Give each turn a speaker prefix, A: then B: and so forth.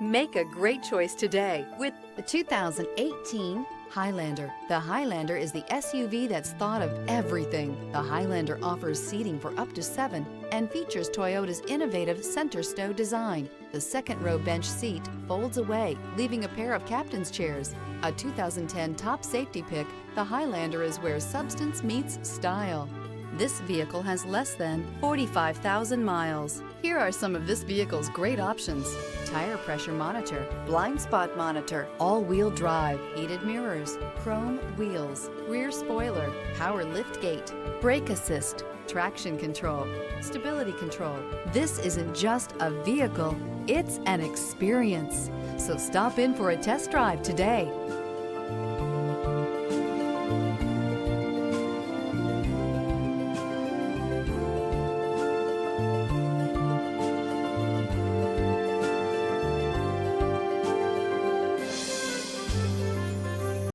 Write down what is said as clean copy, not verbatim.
A: Make a great choice today with
B: The 2018 Highlander. The Highlander is the SUV that's thought of everything. The Highlander offers seating for up to 7 and features Toyota's innovative center stow design. The second row bench seat folds away, leaving a pair of captain's chairs. A 2010 top safety pick, the Highlander is where substance meets style. This vehicle has less than 45,000 miles. Here are some of this vehicle's great options: tire pressure monitor, blind spot monitor, all-wheel drive, heated mirrors, chrome wheels, rear spoiler, power lift gate, brake assist, traction control, stability control. This isn't just a vehicle, it's an experience. So stop in for a test drive today.